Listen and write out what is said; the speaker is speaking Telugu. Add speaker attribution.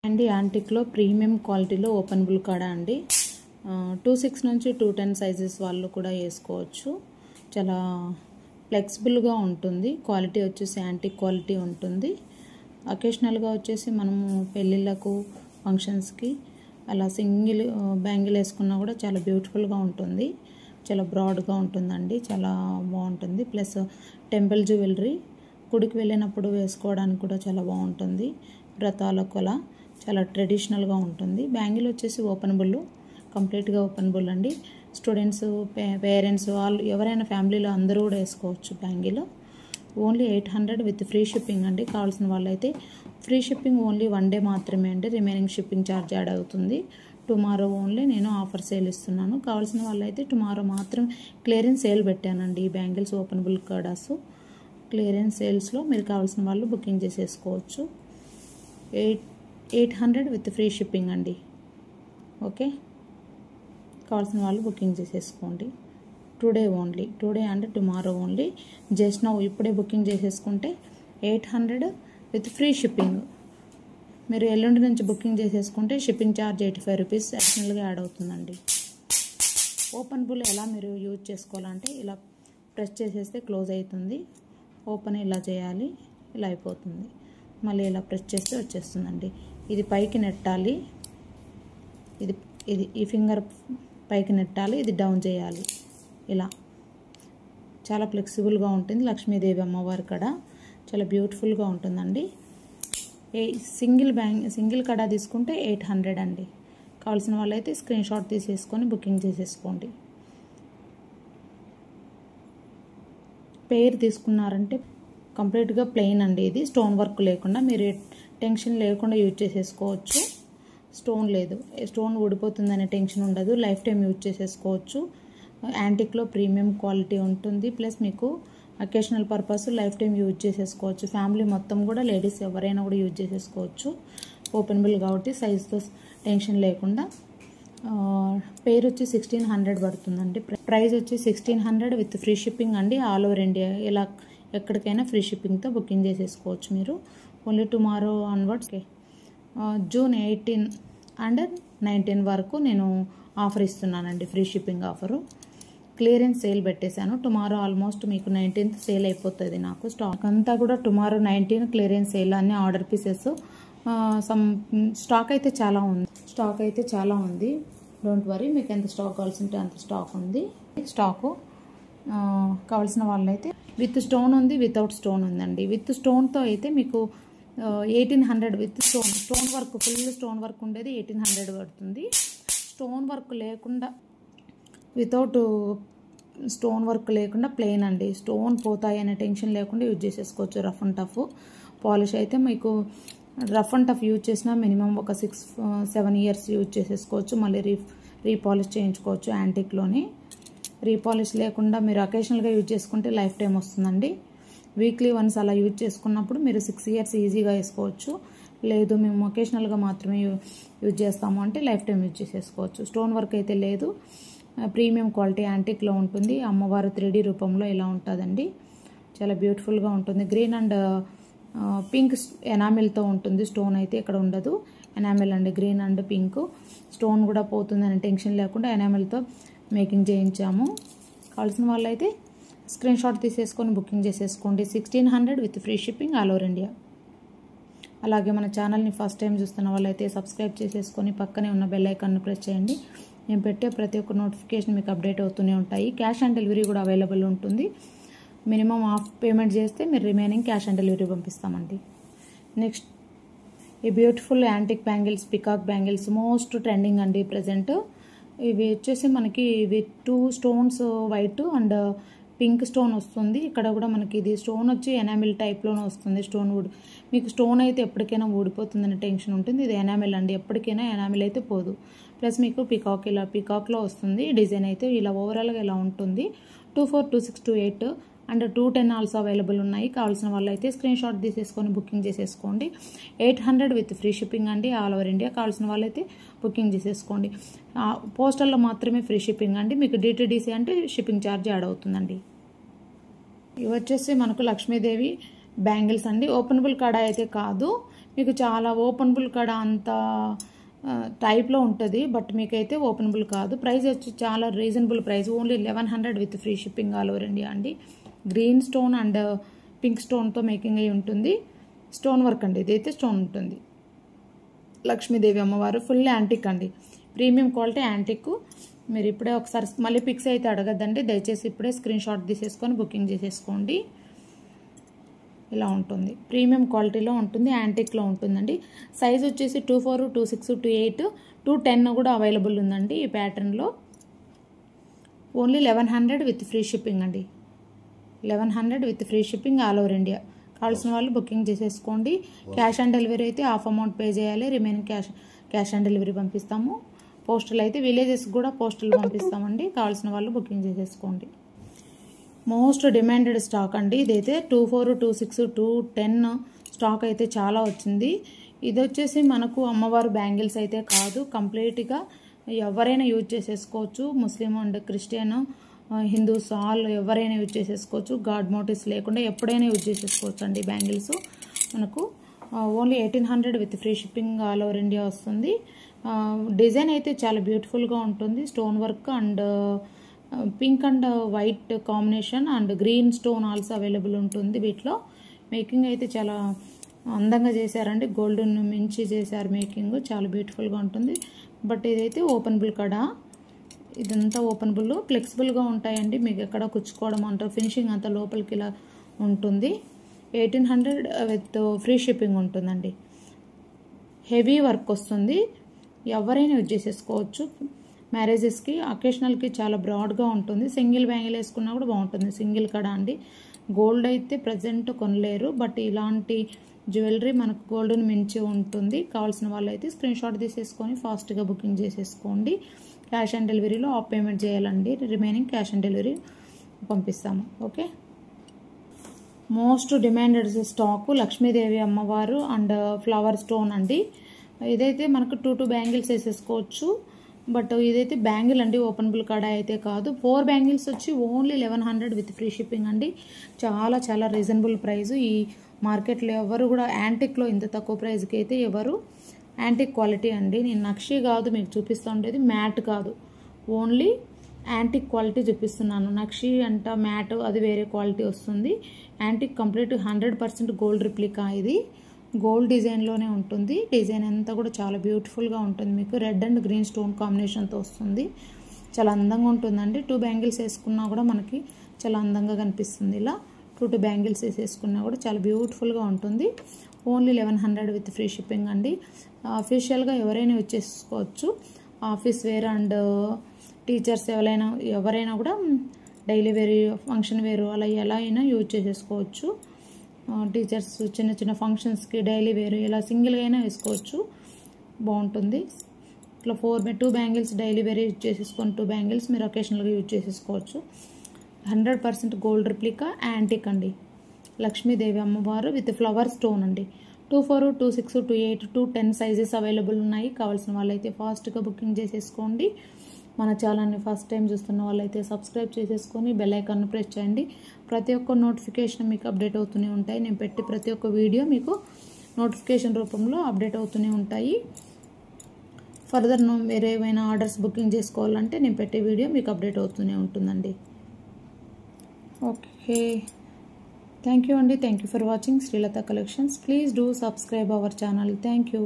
Speaker 1: అండి యాంటిక్లో ప్రీమియం క్వాలిటీలో ఓపెనబుల్ కాడ అండి 26 నుంచి 210 సైజెస్ వాళ్ళు కూడా వేసుకోవచ్చు. చాలా ఫ్లెక్సిబుల్గా ఉంటుంది. క్వాలిటీ వచ్చేసి యాంటిక్ క్వాలిటీ ఉంటుంది. అకేషనల్గా వచ్చేసి మనము పెళ్ళిళ్ళకు ఫంక్షన్స్కి అలా సింగిల్ బ్యాంగిల్ వేసుకున్నా కూడా చాలా బ్యూటిఫుల్గా ఉంటుంది. చాలా బ్రాడ్గా ఉంటుందండి, చాలా బాగుంటుంది. ప్లస్ టెంపుల్ జ్యువెలరీ గుడికి వెళ్ళినప్పుడు వేసుకోవడానికి కూడా చాలా బాగుంటుంది. వ్రతాలకు అలా చాలా ట్రెడిషనల్గా ఉంటుంది. బ్యాంగిల్ వచ్చేసి ఓపెనబుల్, కంప్లీట్గా ఓపెనబుల్ అండి. స్టూడెంట్స్, పేరెంట్స్ వాళ్ళు ఎవరైనా ఫ్యామిలీలో అందరూ కూడా వేసుకోవచ్చు. Bangle only 800 with free shipping అండి. కావాల్సిన వాళ్ళైతే ఫ్రీ షిప్పింగ్ ఓన్లీ 1 డే మాత్రమే అండి. రిమైనింగ్ షిప్పింగ్ ఛార్జ్ యాడ్ అవుతుంది. టుమారో ఓన్లీ నేను ఆఫర్ సేల్ ఇస్తున్నాను. కావాల్సిన వాళ్ళైతే టుమారో మాత్రం క్లియరెన్స్ సేల్ పెట్టానండి. ఈ బ్యాంగిల్స్ ఓపెనబుల్ కడాస్ క్లియరెన్స్ సేల్స్లో మీరు కావాల్సిన వాళ్ళు బుకింగ్ చేసేసుకోవచ్చు. 800 విత్ ఫ్రీ షిప్పింగ్ అండి. ఓకే, కావాల్సిన వాళ్ళు బుకింగ్ చేసేసుకోండి. Today only, today and tomorrow only. Just now ఇప్పుడే బుకింగ్ చేసేసుకుంటే 800 విత్ ఫ్రీ షిప్పింగ్. మీరు ఎల్లుండి నుంచి బుకింగ్ చేసేసుకుంటే షిప్పింగ్ ఛార్జ్ 85 రూపీస్ అడిషనల్గా యాడ్ అవుతుందండి. ఓపెనబుల్ ఎలా మీరు యూజ్ చేసుకోవాలంటే ఇలా ప్రెస్ చేసేస్తే క్లోజ్ అవుతుంది. ఓపెన్ ఇలా చేయాలి, ఇలా అయిపోతుంది. మళ్ళీ ఇలా ప్రెస్ చేస్తే వచ్చేస్తుందండి. ఇది పైకి నెట్టాలి, ఇది ఈ ఫింగర్ పైకి నెట్టాలి, ఇది డౌన్ చేయాలి. ఇలా చాలా ఫ్లెక్సిబుల్గా ఉంటుంది. లక్ష్మీదేవి అమ్మవారి కడ చాలా బ్యూటిఫుల్గా ఉంటుందండి. సింగిల్ కడ తీసుకుంటే 800 అండి. కావాల్సిన వాళ్ళైతే స్క్రీన్ షాట్ తీసేసుకొని బుకింగ్ చేసేసుకోండి. పేరు తీసుకున్నారంటే కంప్లీట్గా ప్లెయిన్ అండి. ఇది స్టోన్ వర్క్ లేకుండా మీరు టెన్షన్ లేకుండా యూజ్ చేసేసుకోవచ్చు. స్టోన్ లేదు, స్టోన్ ఊడిపోతుందనే టెన్షన్ ఉండదు. లైఫ్ టైం యూజ్ చేసేసుకోవచ్చు. యాంటిక్లో ప్రీమియం క్వాలిటీ ఉంటుంది. ప్లస్ మీకు occasional purpose life time use చేసేసుకోవచ్చు. ఫ్యామిలీ మొత్తం కూడా లేడీస్ ఎవరైనా కూడా యూజ్ చేసేసుకోవచ్చు. ఓపెనబుల్ కాబట్టి సైజ్తో టెన్షన్ లేకుండా. పేరు వచ్చి 1600 పడుతుందండి. ప్రైస్ వచ్చి 1600 విత్ ఫ్రీ షిప్పింగ్ అండి. ఆల్ ఓవర్ ఇండియా ఇలా ఎక్కడికైనా ఫ్రీ షిప్పింగ్తో బుకింగ్ చేసేసుకోవచ్చు మీరు. Only tomorrow onwards June 18 and 19 వరకు నేను ఆఫర్ ఇస్తున్నానండి. Free shipping offer. Clearance sale పెట్టేశాను. టుమారో ఆల్మోస్ట్ మీకు 19th సేల్ అయిపోతుంది. నాకు స్టాక్ అంతా కూడా టుమారో 19 క్లియరెన్స్ సేల్ అన్ని ఆర్డర్ పీసెస్. స్టాక్ అయితే చాలా ఉంది. డోంట్ వరీ, మీకు ఎంత స్టాక్ కావాల్సి ఉంటే అంత స్టాక్ ఉంది. స్టాకు కావాల్సిన వాళ్ళైతే విత్ స్టోన్ ఉంది, వితౌట్ స్టోన్ ఉందండి. విత్ స్టోన్తో అయితే మీకు 1800 with stone work, full stone work ఉండేది 1800 పడుతుంది. స్టోన్ వర్క్ లేకుండా, వితౌట్ స్టోన్ వర్క్ లేకుండా ప్లెయిన్ అండి. స్టోన్ పోతాయి అనే టెన్షన్ లేకుండా యూజ్ చేసేసుకోవచ్చు. రఫ్ అండ్ టఫ్ పాలిష్ అయితే మీకు రఫ్ అండ్ టఫ్ యూజ్ చేసినా మినిమం ఒక 6-7 ఇయర్స్ యూజ్ చేసేసుకోవచ్చు. మళ్ళీ రీపాలిష్ చేయించుకోవచ్చు. యాంటిక్లోని రీపాలిష్ లేకుండా మీరు అకేషనల్గా యూజ్ చేసుకుంటే లైఫ్ టైం వస్తుందండి. వీక్లీ వన్స్ అలా యూజ్ చేసుకున్నప్పుడు మీరు 6 ఇయర్స్ ఈజీగా వేసుకోవచ్చు. లేదు మేము అకేషనల్గా మాత్రమే యూజ్ చేస్తాము అంటే లైఫ్ టైం యూజ్ చేసేసుకోవచ్చు. స్టోన్ వర్క్ అయితే లేదు. ప్రీమియం క్వాలిటీ యాంటిక్లో ఉంటుంది. అమ్మవారు 3D రూపంలో ఇలా ఉంటుందండి. చాలా బ్యూటిఫుల్గా ఉంటుంది. గ్రీన్ అండ్ పింక్ ఎనామిల్తో ఉంటుంది. స్టోన్ అయితే ఇక్కడ ఉండదు. ఎనామిల్ అండి, గ్రీన్ అండ్ పింక్. స్టోన్ కూడా పోతుందని టెన్షన్ లేకుండా ఎనామిల్తో మేకింగ్ చేయించాము. కావాల్సిన వాళ్ళైతే స్క్రీన్ షాట్ తీసేసుకొని బుకింగ్ చేసేసుకోండి. 1600 with free shipping all over India. అలాగే మన ఛానల్ని ఫస్ట్ టైం చూస్తున్న వాళ్ళైతే సబ్స్క్రైబ్ చేసేసుకొని పక్కనే ఉన్న బెల్ ఐకాన్ని ప్రెస్ చేయండి. నేను పెట్టే ప్రతి ఒక్క నోటిఫికేషన్ మీకు అప్డేట్ అవుతూనే ఉంటాయి. క్యాష్ ఆన్ డెలివరీ కూడా అవైలబుల్ ఉంటుంది. మినిమం హాఫ్ పేమెంట్ చేస్తే మీరు రిమైనింగ్ క్యాష్ ఆన్ డెలివరీ పంపిస్తామండి. నెక్స్ట్ ఈ beautiful antique bangles, peacock bangles most trending అండి ప్రజెంట్. ఇవి వచ్చేసి మనకి ఇవి 2 stones white and pink stone వస్తుంది. ఇక్కడ కూడా మనకి ఇది స్టోన్ వచ్చి ఎనామిల్ టైప్లోనే వస్తుంది. స్టోన్ మీకు స్టోన్ అయితే ఎప్పటికైనా ఊడిపోతుందని టెన్షన్ ఉంటుంది. ఇది ఎనామిల్ అండి, ఎప్పటికైనా ఎనామిల్ అయితే పోదు. ప్లస్ మీకు పికాక్ ఇలా పికాక్లో వస్తుంది. డిజైన్ అయితే ఇలా ఓవరాల్గా ఇలా ఉంటుంది. 24, 26, 28 అండ్ 210 ఆల్సో అవైలబుల్ ఉన్నాయి. కావాల్సిన వాళ్ళు అయితే స్క్రీన్ షాట్ తీసేసుకొని బుకింగ్ చేసేసుకోండి. 800 విత్ ఫ్రీ షిప్పింగ్ అండి ఆల్ ఓవర్ ఇండియా. కావాల్సిన వాళ్ళైతే బుకింగ్ చేసేసుకోండి. పోస్టల్లో మాత్రమే ఫ్రీ షిప్పింగ్ అండి. మీకు డిటిడిసి అంటే షిప్పింగ్ ఛార్జ్ యాడ్ అవుతుందండి. ఇవి వచ్చేసి మనకు లక్ష్మీదేవి బ్యాంగిల్స్ అండి. ఓపెనబుల్ కాడ అయితే కాదు, మీకు చాలా ఓపెనబుల్ కాడ అంత టైప్లో ఉంటుంది, బట్ మీకైతే ఓపెనబుల్ కాదు. ప్రైస్ వచ్చి చాలా reasonable price, only 1100 with free shipping all over India అండి. గ్రీన్ స్టోన్ అండ్ పింక్ స్టోన్తో మేకింగ్ అయి ఉంటుంది. స్టోన్ వర్క్ అండి, ఇదైతే స్టోన్ ఉంటుంది. లక్ష్మీదేవి అమ్మవారు ఫుల్ యాంటిక్ అండి, ప్రీమియం క్వాలిటీ యాంటిక్. మీరు ఇప్పుడే ఒకసారి మళ్ళీ పిక్స్ అయితే అడగద్దండి, దయచేసి ఇప్పుడే స్క్రీన్ షాట్ తీసేసుకొని బుకింగ్ చేసేసుకోండి. ఇలా ఉంటుంది, ప్రీమియం క్వాలిటీలో ఉంటుంది, యాంటిక్లో ఉంటుందండి. సైజ్ వచ్చేసి 24, 26, 28, 210 కూడా అవైలబుల్ ఉందండి ఈ ప్యాటర్న్లో. ఓన్లీ 1100 విత్ ఫ్రీ షిప్పింగ్ అండి. 1100 with free shipping all over India. కావాల్సిన వాళ్ళు బుకింగ్ చేసేసుకోండి. క్యాష్ ఆన్ డెలివరీ అయితే హాఫ్ అమౌంట్ పే చేయాలి, రిమైనింగ్ క్యాష్ ఆన్ డెలివరీ పంపిస్తాము. పోస్టల్ అయితే విలేజెస్ కూడా పోస్టల్ పంపిస్తామండి. కావాల్సిన వాళ్ళు బుకింగ్ చేసేసుకోండి. మోస్ట్ డిమాండెడ్ స్టాక్ అండి ఇదైతే. 24, 26, 210 స్టాక్ అయితే చాలా వచ్చింది. ఇది వచ్చేసి మనకు అమ్మవారు బ్యాంగిల్స్ అయితే కాదు, కంప్లీట్గా ఎవరైనా యూజ్ చేసేసుకోవచ్చు. Muslim and Christian, Hindus all ఎవరైనా యూజ్ చేసేసుకోవచ్చు. గాడ్ మోటివ్స్ లేకుండా ఎప్పుడైనా యూజ్ చేసేసుకోవచ్చు అండి బ్యాంగిల్స్. మనకు only 1800 with free shipping all over India వస్తుంది. డిజైన్ అయితే చాలా బ్యూటిఫుల్గా ఉంటుంది. Stone work and pink and white combination and green stone also available ఉంటుంది. వీటిలో మేకింగ్ అయితే చాలా అందంగా చేశారండి, గోల్డెన్ మించి చేశారు మేకింగ్, చాలా బ్యూటిఫుల్గా ఉంటుంది. బట్ ఇదైతే ఓపెనబుల్ కదా, ఇదంతా ఓపెనబుల్, ఫ్లెక్సిబుల్గా ఉంటాయండి. మీకు ఎక్కడ కుచ్చుకోవడం అంటారు, ఫినిషింగ్ అంతా లోపలికి ఇలా ఉంటుంది. 1800 విత్ ఫ్రీ షిప్పింగ్ ఉంటుందండి. హెవీ వర్క్ వస్తుంది, ఎవరైనా యూజ్ చేసేసుకోవచ్చు. మ్యారేజెస్కి, అకేషనల్కి చాలా బ్రాడ్గా ఉంటుంది. సింగిల్ బ్యాంగిల్ వేసుకున్నా కూడా బాగుంటుంది, సింగిల్ కడ అండి. గోల్డ్ అయితే ప్రజెంట్ కొనలేరు, బట్ ఇలాంటి జ్యువెలరీ మనకు గోల్డ్ని మించి ఉంటుంది. కావాల్సిన వాళ్ళు అయితే స్క్రీన్ షాట్ తీసేసుకొని ఫాస్ట్గా బుకింగ్ చేసేసుకోండి. క్యాష్ ఆన్ డెలివరీలో ఆఫ్ పేమెంట్ చేయాలండి, రిమైనింగ్ క్యాష్ ఆన్ డెలివరీ పంపిస్తాము. Okay, most demanded stock Lakshmidevi అమ్మవారు అండ్ ఫ్లవర్ స్టోన్ అండి. ఇదైతే మనకు 2 బ్యాంగిల్స్ వేసేసుకోవచ్చు, బట్ ఇదైతే బ్యాంగిల్ అండి, ఓపెనబుల్ కాడ అయితే కాదు. 4 బ్యాంగిల్స్ వచ్చి ఓన్లీ 1100 విత్ ఫ్రీ షిప్పింగ్ అండి. చాలా చాలా రీజనబుల్ ప్రైస్. ఈ మార్కెట్లో ఎవరు కూడా యాంటిక్లో ఇంత తక్కువ ప్రైస్కి అయితే ఎవరు, యాంటిక్ క్వాలిటీ అండి. నేను నక్షి కాదు మీకు చూపిస్తూ ఉండేది, మ్యాట్ కాదు, ఓన్లీ యాంటిక్ క్వాలిటీ చూపిస్తున్నాను. నక్షి అంట మ్యాట్ అది వేరే క్వాలిటీ వస్తుంది. Antique complete 100% gold replica. ఇది గోల్డ్ డిజైన్లోనే ఉంటుంది. డిజైన్ అంతా కూడా చాలా బ్యూటిఫుల్గా ఉంటుంది. మీకు రెడ్ అండ్ గ్రీన్ స్టోన్ కాంబినేషన్తో వస్తుంది, చాలా అందంగా ఉంటుందండి. 2 బ్యాంగిల్స్ వేసుకున్నా కూడా మనకి చాలా అందంగా కనిపిస్తుంది. ఇలా 2 బ్యాంగిల్స్ వేసేసుకున్నా కూడా చాలా బ్యూటిఫుల్గా ఉంటుంది. ఓన్లీ 1100 విత్ ఫ్రీ షిప్పింగ్ అండి. అఫీషియల్గా ఎవరైనా యూజ్ చేసుకోవచ్చు. ఆఫీస్ వేర్ అండ్ టీచర్స్ ఎవరైనా కూడా డైలీ వేర్, ఫంక్షన్ వేరు అలా ఎలా అయినా యూజ్ చేసేసుకోవచ్చు. టీచర్స్ చిన్న చిన్న ఫంక్షన్స్కి డైలీ వేరు ఇలా సింగిల్గా అయినా వేసుకోవచ్చు, బాగుంటుంది. ఇట్లా 2 బ్యాంగిల్స్ డైలీ వేర్ యూజ్ చేసేసుకొని 2 బ్యాంగిల్స్ మీరు ఒకేషనల్గా యూజ్ చేసేసుకోవచ్చు. 100% గోల్డ్ రిప్లికా యాంటిక్ అండి. లక్ష్మీదేవి అమ్మవారు విత్ ఫ్లవర్ స్టోన్ అండి. 24, 26, 28, 210 సైజెస్ అవైలబుల్ ఉన్నాయి. కావాల్సిన వాళ్ళైతే ఫాస్ట్గా బుకింగ్ చేసేసుకోండి. మన ఛానల్ని ఫస్ట్ టైం చూస్తున్న వాళ్ళైతే సబ్స్క్రైబ్ చేసేసుకొని బెల్ ఐకాన్ను ప్రెస్ చేయండి. ప్రతి ఒక్క నోటిఫికేషన్ మీకు అప్డేట్ అవుతూనే ఉంటాయి. నేను పెట్టి ప్రతి ఒక్క వీడియో మీకు నోటిఫికేషన్ రూపంలో అప్డేట్ అవుతూనే ఉంటాయి. ఫర్దర్ వేరే ఏమైనా ఆర్డర్స్ బుకింగ్ చేసుకోవాలంటే నేను పెట్టే వీడియో మీకు అప్డేట్ అవుతూనే ఉంటుందండి. ఓకే, థ్యాంక్ యూ అండి. Thank you for watching Srilatha collections. Please do subscribe our channel. Thank you.